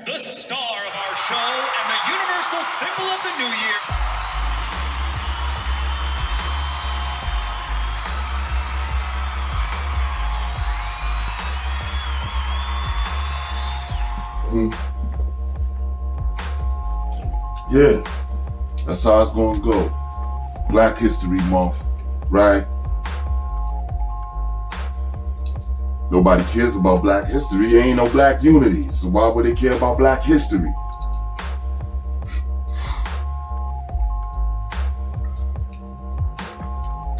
the star of our show and the universal symbol of the new year. Yeah, that's how it's gonna go. Black History Month, right? Nobody cares about black history. There ain't no black unity. So why would they care about black history?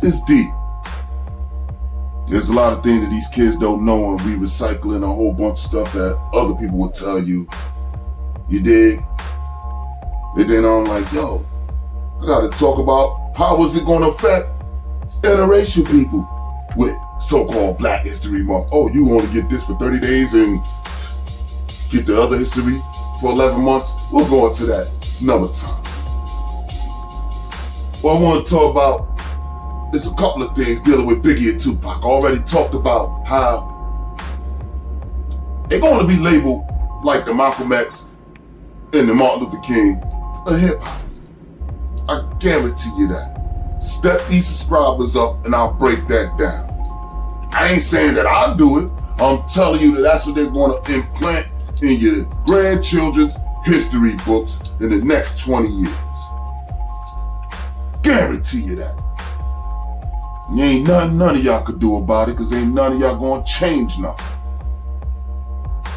It's deep. There's a lot of things that these kids don't know, and we recycling a whole bunch of stuff that other people will tell you. You dig? And then I'm like, yo, I gotta talk about how is it gonna affect interracial people with so-called Black History Month. Oh, you want to get this for 30 days and get the other history for 11 months? We'll go into that another time. What I want to talk about is a couple of things dealing with Biggie and Tupac. I already talked about how they're going to be labeled like the Malcolm X and the Martin Luther King of hip-hop. I guarantee you that. Step these subscribers up and I'll break that down. I ain't saying that I'll do it. I'm telling you that that's what they want to implant in your grandchildren's history books in the next 20 years. Guarantee you that. And ain't nothing none of y'all could do about it, because ain't none of y'all gonna change nothing.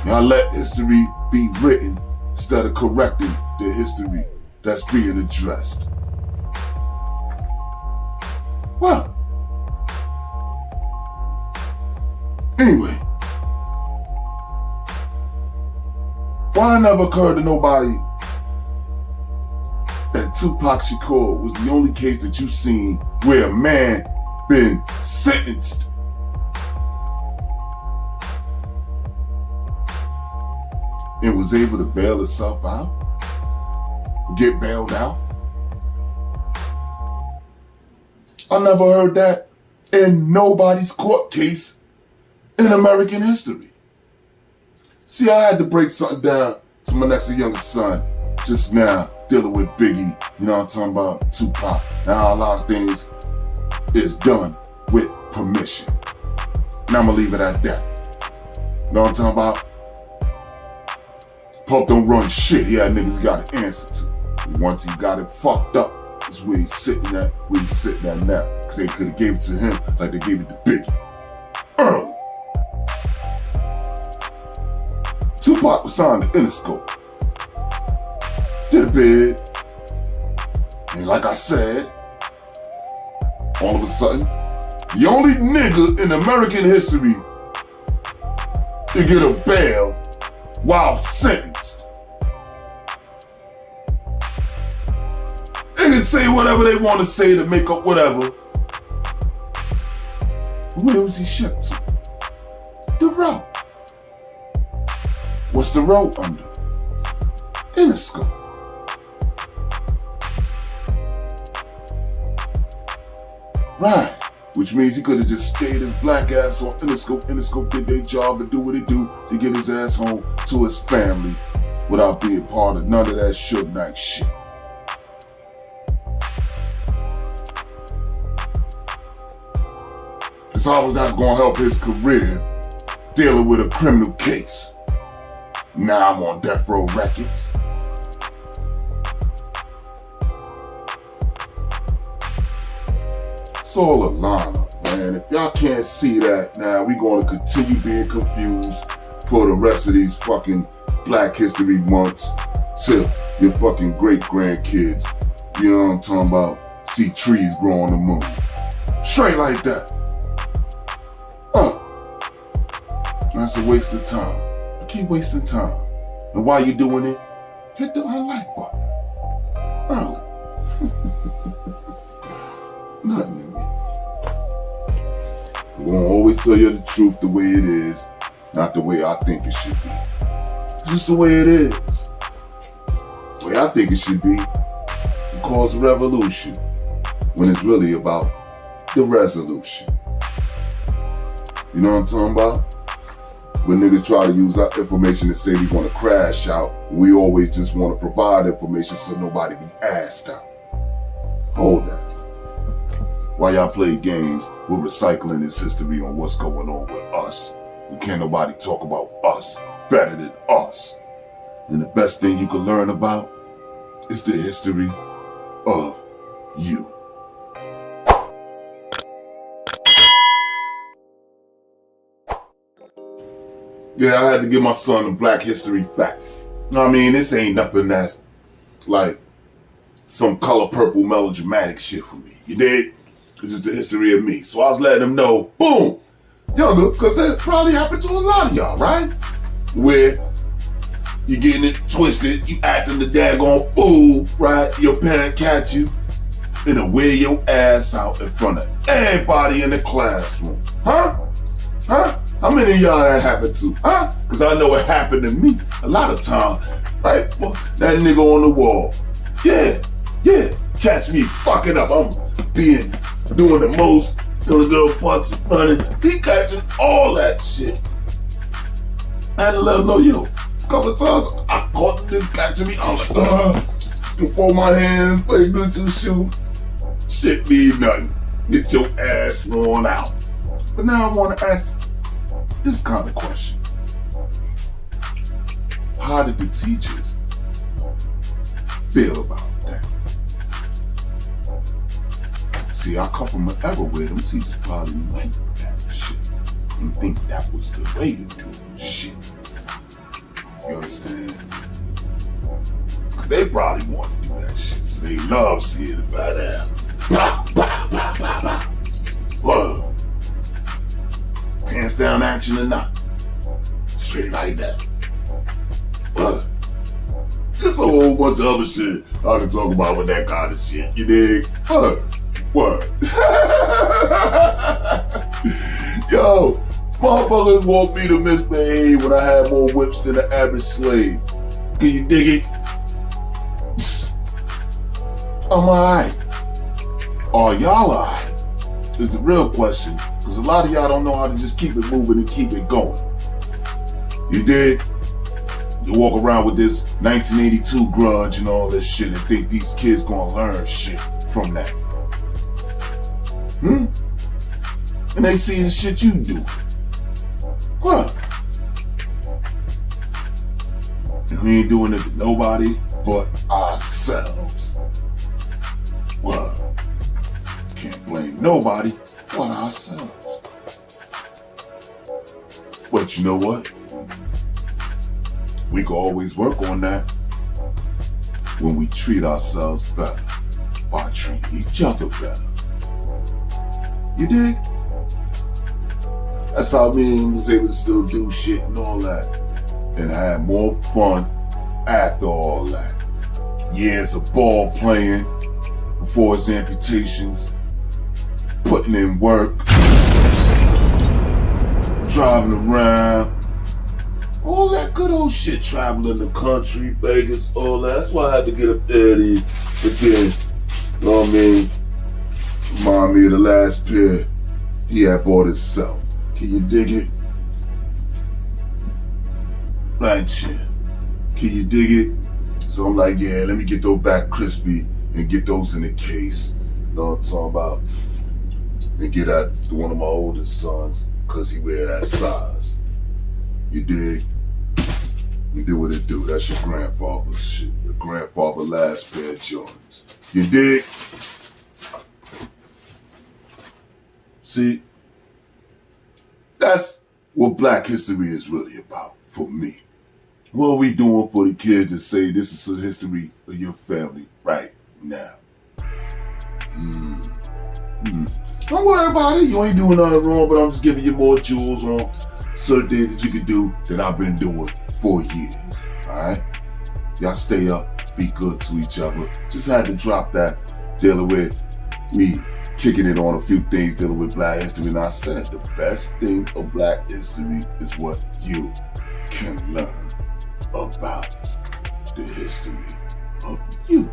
Y'all let history be written instead of correcting the history that's being addressed. What? Anyway, why it never occurred to nobody that Tupac Shakur was the only case that you seen where a man been sentenced and was able to bail himself out, or get bailed out? I never heard that in nobody's court case in American history. See, I had to break something down to my next youngest son just now, dealing with Biggie, you know what I'm talking about, Tupac, and how a lot of things is done with permission. And I'm gonna leave it at that. You know what I'm talking about? Pump don't run shit. Yeah, niggas got an answer to. And once he got it fucked up, that's where he's sitting at, now. Cause they could have gave it to him like they gave it to Biggie. Early. Tupac was signed to Interscope. Did a bid. And like I said, all of a sudden, the only nigga in American history to get a bail while sentenced. They can say whatever they want to say to make up whatever. Where was he shipped to? The route. What's the route under? Interscope. Right. Which means he could have just stayed his black ass on Interscope. Interscope did their job and do what they do to get his ass home to his family without being part of none of that Suge Knight shit. Cause how was that gonna help his career dealing with a criminal case? Now I'm on Death Row Records. It's all a lineup, man. If y'all can't see that, now we gonna continue being confused for the rest of these fucking Black History Months till your fucking great grandkids, you know what I'm talking about, see trees grow on the moon. Straight like that. That's a waste of time. But keep wasting time. And while you're doing it, hit the unlike button. Early. Nothing in me. I'm gonna always tell you the truth the way it is, not the way I think it should be. Just the way it is. The way I think it should be will cause a revolution when it's really about the resolution. You know what I'm talking about? When niggas try to use our information to say we want to crash out, we always just want to provide information so nobody be asked out. Hold that. While y'all play games, we're recycling this history on what's going on with us. We can't nobody talk about us better than us. And the best thing you can learn about is the history of you. Yeah, I had to give my son a Black History fact. I mean, this ain't nothing that's like some color purple melodramatic shit for me. You dig? It's just the history of me. So I was letting him know, boom, younger, because that probably happened to a lot of y'all, right? Where you getting it twisted, you acting the daggone fool, right? Your parent catch you and then wear your ass out in front of everybody in the classroom. Huh? How many of y'all that happened to? Huh? Because I know it happened to me a lot of times, right? Well, that nigga on the wall. Yeah. Catch me fucking up. I'm doing the most. Gonna go punch and running. He catching all that shit. I had to let him know, yo, a couple of times I caught the nigga catching me. I'm like, before my hands, play Bluetooth shoes. Shit mean nothing. Get your ass worn out. But now I want to ask this kind of question. How did the teachers feel about that? See, I come from an era where them teachers probably liked that shit and think that was the way to do shit. You understand? Cause they probably want to do that shit, so they love seeing it by now. Whoa. Pants down action or not. Straight like that. What? There's a whole bunch of other shit I can talk about with that kind of shit. You dig? What? Yo, motherfuckers want me to misbehave when I have more whips than the average slave. Can you dig it? I'm alright. Are y'all alright? Is the real question. Because a lot of y'all don't know how to just keep it moving and keep it going. You dig? You walk around with this 1982 grudge and all this shit and think these kids gonna learn shit from that. And they see the shit you do. What? And we ain't doing it to nobody but ourselves. What? Can't blame nobody but ourselves. But you know what? We can always work on that when we treat ourselves better by treating each other better. You dig? That's how me was able to still do shit and all that and have more fun after all that. Years of ball playing before his amputations, putting in work, driving around, all that good old shit, traveling the country, Vegas, all that. That's why I had to get up there again. You know what I mean? Remind me of the last pair he had bought himself. Can you dig it? Right, Chin. Can you dig it? So I'm like, yeah, let me get those back crispy and get those in the case. You know what I'm talking about? And get that to one of my oldest sons, cause he wear that size. You dig? You do what it do. That's your grandfather's shit. Your grandfather's last pair of Jordans. You dig? See? That's what Black history is really about for me. What are we doing for the kids that say this is the history of your family right now? Don't worry about it. You ain't doing nothing wrong, but I'm just giving you more jewels on certain things that you can do that I've been doing for years. Alright? Y'all stay up, be good to each other. Just had to drop that, dealing with me kicking it on a few things dealing with Black history. And I said the best thing of Black history is what you can learn about the history of you.